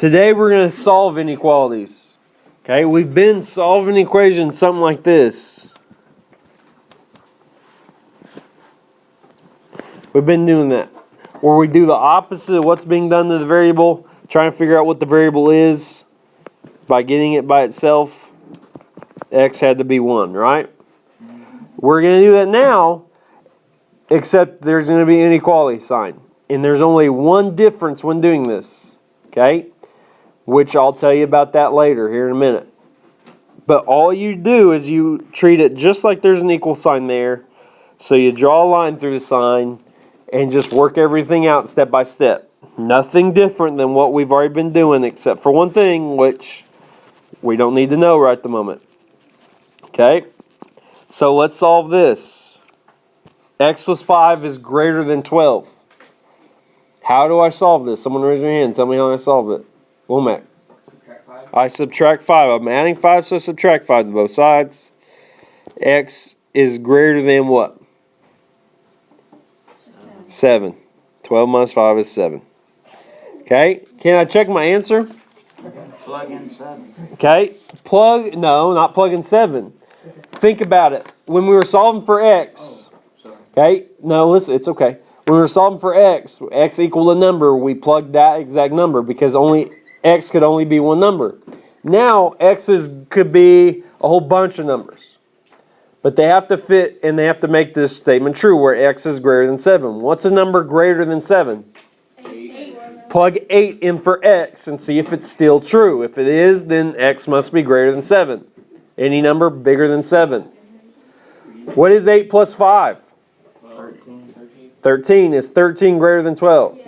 Today we're going to solve inequalities. Okay, we've been solving equations something like this. We've been doing that. Where we do the opposite of what's being done to the variable, trying to figure out what the variable is by getting it by itself. X had to be 1, right? We're going to do that now, except there's going to be an inequality sign. And there's only one difference when doing this. Okay? Which I'll tell you about that later, here in a minute. But all you do is you treat it just like there's an equal sign there. So you draw a line through the sign and just work everything out step by step. Nothing different than what we've already been doing except for one thing, which we don't need to know right at the moment. Okay? So let's solve this. X plus 5 is greater than 12. How do I solve this? Someone raise your hand. Tell me how I solve it. Womack. Subtract 5. I subtract 5. I'm adding 5, so I subtract 5 to both sides. X is greater than what? 7. 12 minus 5 is 7. Okay. Can I check my answer? Plug in 7. Okay. No, not plug in 7. Think about it. When we were solving for X. Okay. No, listen, it's okay. When we were solving for X equal a number, we plugged that exact number because X could only be one number. Now, X's could be a whole bunch of numbers. But they have to fit and they have to make this statement true where X is greater than 7. What's a number greater than 7? 8. Plug 8 in for X and see if it's still true. If it is, then X must be greater than 7. Any number bigger than 7. What is 8 plus 5? 13. Is 13 greater than 12?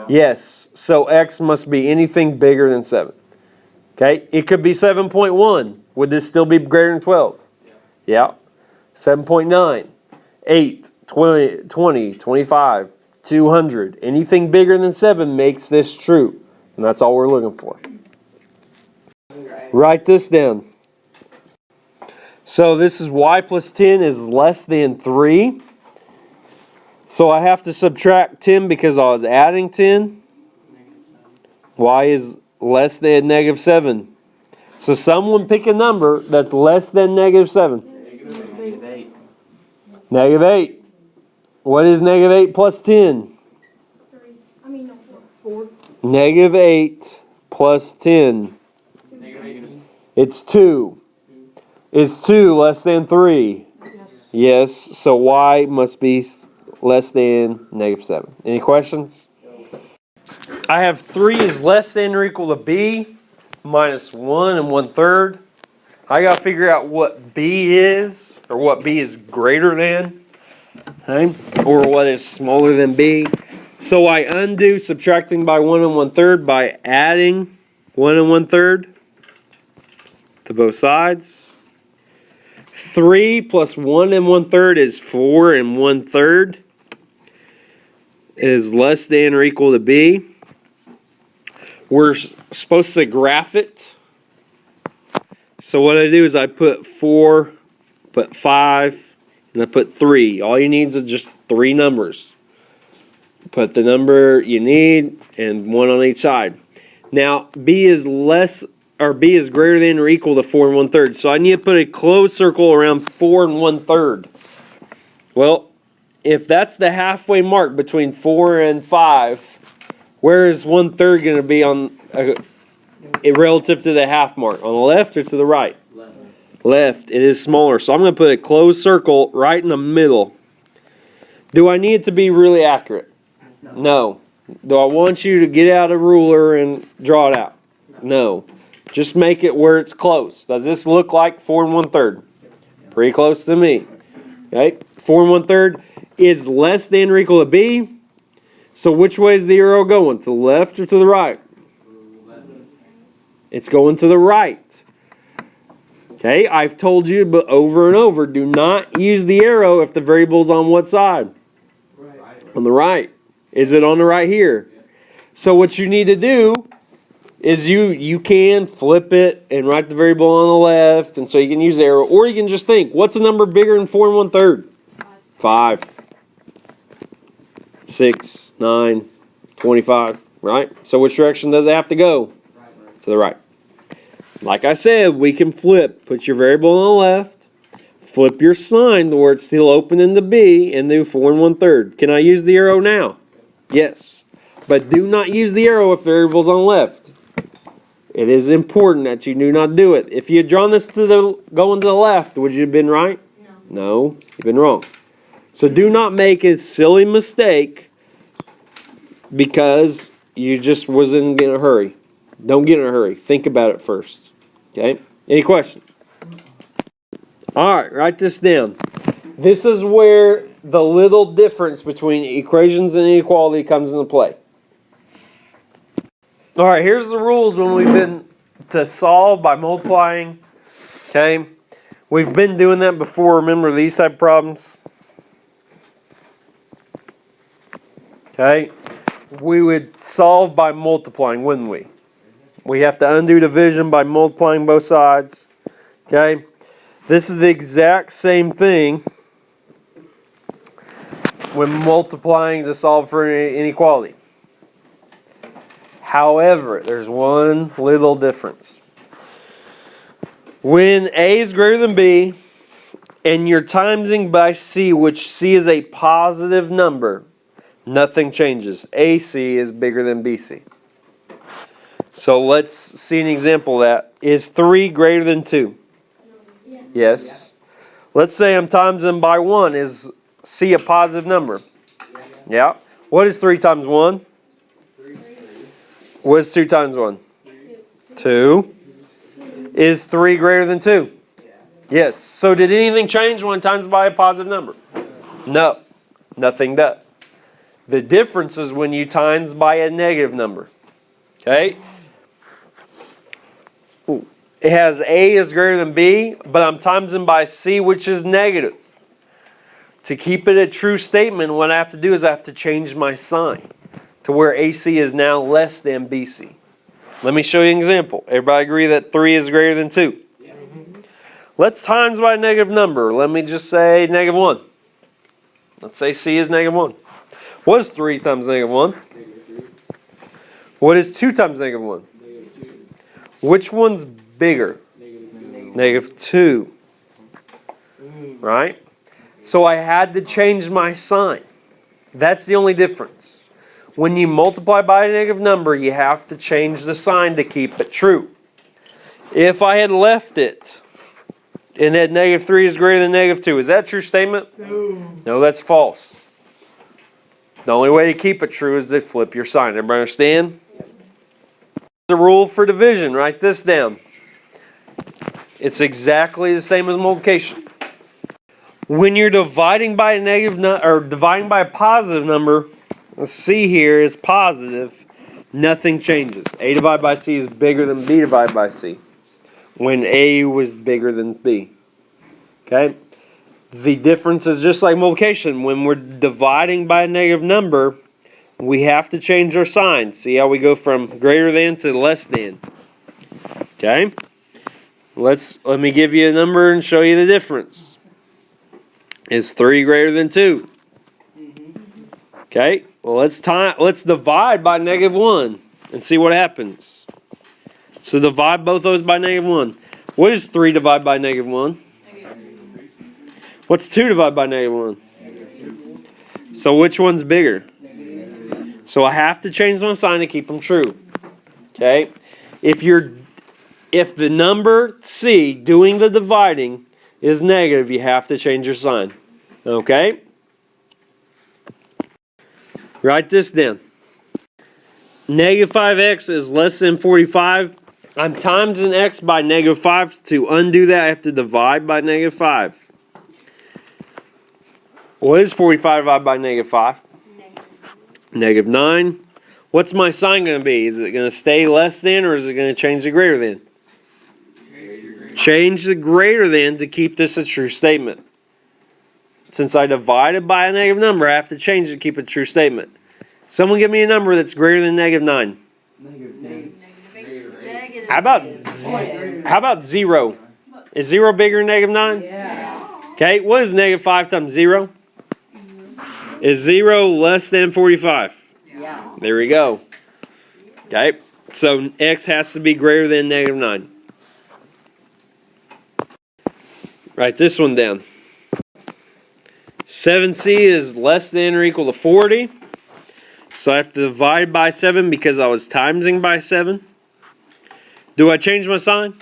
Yes. So X must be anything bigger than 7. Okay? It could be 7.1. Would this still be greater than 12? Yeah. 7.9. 8. 20. 25. 200. Anything bigger than 7 makes this true. And that's all we're looking for. Write this down. So this is y plus 10 is less than 3. So I have to subtract 10 because I was adding 10. Y is less than negative 7. So someone pick a number that's less than negative 7. Negative 8. Negative 8. What is negative 8 plus 10? 4. Negative 8 plus 10. It's 2. Is 2 less than 3? Yes. So y must be less than negative 7. Any questions? I have 3 is less than or equal to b minus 1 1/3. I got to figure out what b is, or what b is greater than, okay? Or what is smaller than b. So I undo subtracting by 1 1/3 by adding 1 1/3 to both sides. 3 plus 1 1/3 is 4 1/3. Is less than or equal to b. We're supposed to graph it. So what I do is I put 4, put 5, and I put 3. All you need is just 3 numbers. Put the number you need and 1 on each side. Now b is greater than or equal to 4 1/3. So I need to put a closed circle around 4 1/3. Well, if that's the halfway mark between 4 and 5, where is 1/3 going to be on relative to the half mark? On the left or to the right? Left. It is smaller. So I'm going to put a closed circle right in the middle. Do I need it to be really accurate? No. Do I want you to get out a ruler and draw it out? No. Just make it where it's close. Does this look like 4 1/3? Pretty close to me. Okay? 4 1/3 is less than or equal to b. So which way is the arrow going? To the left or to the right? It's going to the right. Okay, I've told you but over and over, do not use the arrow if the variable's on what side? On the right. Is it on the right here? So what you need to do is you can flip it and write the variable on the left, and so you can use the arrow, or you can just think, what's a number bigger than 4 1/3? 5. 6, 9, 25, right? So which direction does it have to go? to the right. Like I said, we can flip. Put your variable on the left. Flip your sign to where it's still open in the B and do 4 1/3. Can I use the arrow now? Yes. But do not use the arrow if the variable's on the left. It is important that you do not do it. If you had drawn this going to the left, would you have been right? No, you've been wrong. So do not make a silly mistake because you just wasn't in a hurry. Don't get in a hurry. Think about it first. Okay? Any questions? Alright, write this down. This is where the little difference between equations and inequality comes into play. Alright, here's the rules when we've been to solve by multiplying. Okay? We've been doing that before. Remember these type of problems? Okay? We would solve by multiplying, wouldn't we? We have to undo division by multiplying both sides. Okay? This is the exact same thing when multiplying to solve for an inequality. However, there's one little difference. When A is greater than B, and you're timesing by C, which C is a positive number, nothing changes. AC is bigger than BC. So let's see an example of that. Is 3 greater than 2? Yes. Let's say I'm timesing by 1. Is C a positive number? Yeah. What is 3 times 1? What is 2 times 1? 2. Is 3 greater than 2? Yes. So did anything change when times by a positive number? No. Nothing does. The difference is when you times by a negative number. Okay? It has A is greater than B, but I'm timesing by C, which is negative. To keep it a true statement, what I have to do is I have to change my sign to where AC is now less than BC. Let me show you an example. Everybody agree that 3 is greater than 2? Yeah. Let's times by a negative number. Let me just say negative 1. Let's say C is negative 1. What is 3 times negative 1? What is 2 times negative 1? Which one's bigger? Negative 2. Right? So I had to change my sign. That's the only difference. When you multiply by a negative number, you have to change the sign to keep it true. If I had left it and had negative 3 is greater than negative 2, is that a true statement? No, that's false. The only way to keep it true is to flip your sign. Everybody understand? The rule for division. Write this down. It's exactly the same as multiplication. When you're dividing by a negative or dividing by a positive number, let's see here is positive. Nothing changes. A divided by C is bigger than B divided by C. When A was bigger than B. Okay? The difference is just like multiplication. When we're dividing by a negative number, we have to change our sign. See how we go from greater than to less than. Okay? Let me give you a number and show you the difference. Is 3 greater than 2? Okay? Well, let's divide by negative 1 and see what happens. So divide both those by negative 1. What is 3 divided by negative 1? What's 2 divided by negative 1? So which one's bigger? So I have to change my sign to keep them true. Okay? If the number C doing the dividing is negative, you have to change your sign. Okay? Write this down. Negative 5x is less than 45. I'm timesing x by negative 5. To undo that, I have to divide by negative 5. What is 45 divided by negative 5? Negative 9. What's my sign going to be? Is it going to stay less than or is it going to change to greater than? Change the greater than to keep this a true statement. Since I divided by a negative number, I have to change it to keep it a true statement. Someone give me a number that's greater than negative 9. How about 0? Is 0 bigger than negative 9? Yeah. Okay, what is negative 5 times 0? Is 0 less than 45? Yeah. There we go. Okay, So x has to be greater than negative 9. Write this one down. 7c is less than or equal to 40. So I have to divide by 7 because I was timesing by 7. Do I change my sign?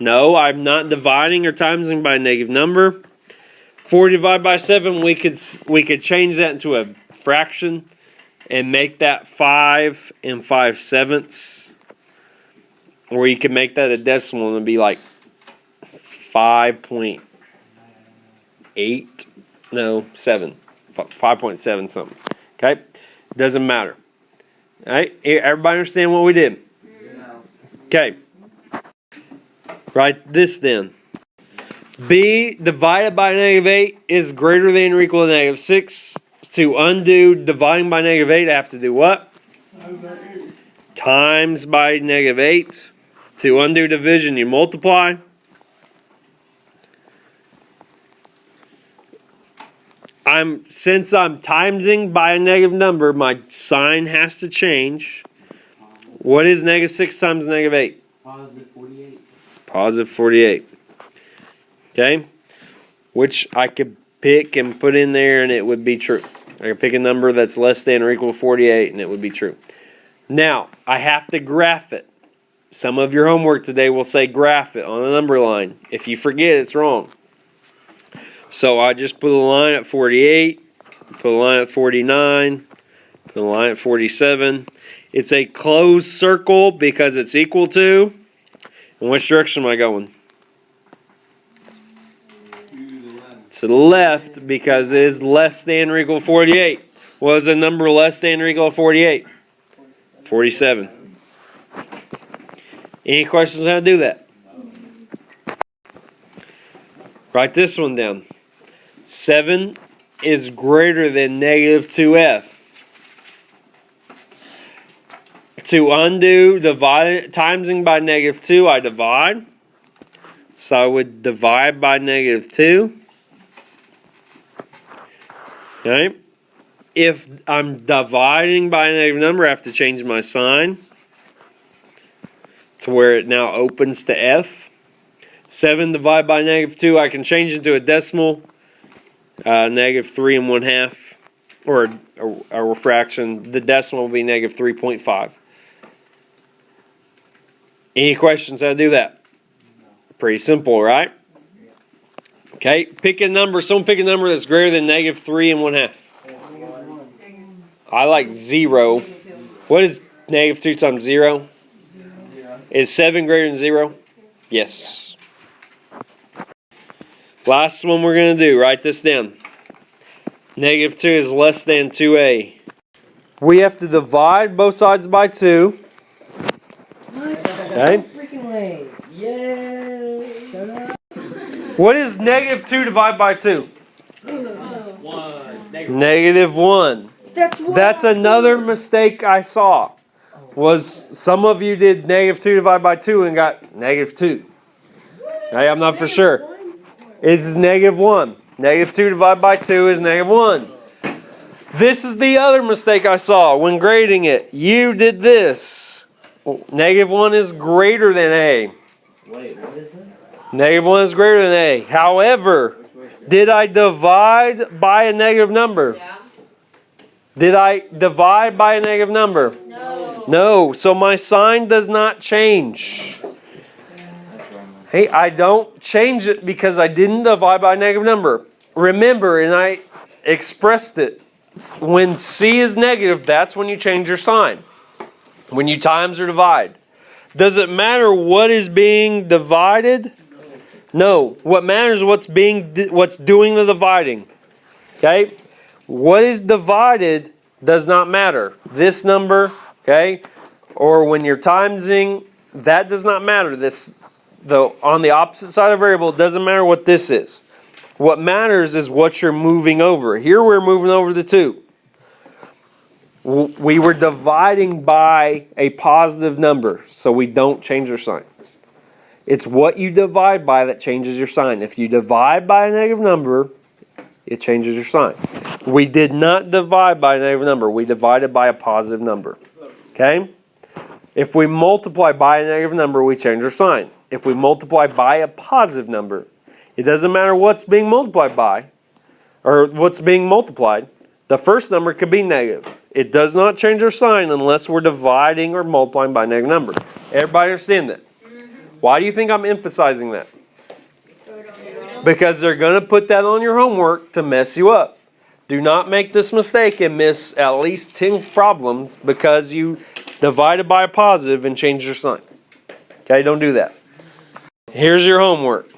No, I'm not dividing or timesing by a negative number. 40 divided by 7, we could change that into a fraction and make that 5 and 5/7. Or you can make that a decimal and it'd be like 5.8. No, 7. 5.7 something. Okay? Doesn't matter. Alright? Everybody understand what we did? Okay. Write this down. B divided by -8 is greater than or equal to -6. To undo dividing by -8, I have to do what? Times by -8. To undo division, you multiply. Since I'm timesing by a negative number, my sign has to change. What is -6 times -8? Positive 48. Positive 48. Okay? Which I could pick and put in there and it would be true. I could pick a number that's less than or equal to 48 and it would be true. Now, I have to graph it. Some of your homework today will say graph it on a number line. If you forget, it's wrong. So I just put a line at 48, put a line at 49, put a line at 47. It's a closed circle because it's equal to. In which direction am I going? To the left because it is less than or equal to 48. What is the number less than or equal to 48? 47. Any questions on how to do that? Write this one down. 7 is greater than -2f. To undo timesing by -2, I divide. So I would divide by -2. Okay. If I'm dividing by a negative number, I have to change my sign to where it now opens to f. 7 divided by -2, I can change into a decimal. -3 1/2, or a fraction. The decimal will be -3.5. Any questions how to do that? Pretty simple, right? Okay, pick a number. Someone pick a number that's greater than -3 1/2. I like 0. What is -2 times 0? Is 7 greater than 0? Yes. Last one we're going to do. Write this down. -2 is less than 2a. We have to divide both sides by 2. Okay. What is -2 divided by 2? 1. -1. That's another mistake I saw. Was some of you did -2 divided by 2 and got -2. Okay, I'm not for sure. It's -1. -2 divided by 2 is -1. This is the other mistake I saw when grading it. You did this. -1 is greater than a. Wait, what is this? -1 is greater than a. However, did I divide by a negative number? Yeah. Did I divide by a negative number? No. No. So my sign does not change. Hey, I don't change it because I didn't divide by a negative number. Remember, and I expressed it. When C is negative, that's when you change your sign. When you times or divide. Does it matter what is being divided? No. What matters is what's doing the dividing. Okay? What is divided does not matter. This number, okay? Or when you're timesing, that does not matter. On the opposite side of a variable, it doesn't matter what this is. What matters is what you're moving over. Here we're moving over the 2. We were dividing by a positive number, so we don't change our sign. It's what you divide by that changes your sign. If you divide by a negative number, it changes your sign. We did not divide by a negative number. We divided by a positive number. Okay? If we multiply by a negative number, we change our sign. If we multiply by a positive number, it doesn't matter what's being multiplied by, or what's being multiplied. The first number could be negative. It does not change our sign unless we're dividing or multiplying by a negative number. Everybody understand that? Why do you think I'm emphasizing that? Because they're going to put that on your homework to mess you up. Do not make this mistake and miss at least 10 problems because you divided by a positive and changed your sign. Okay, don't do that. Here's your homework.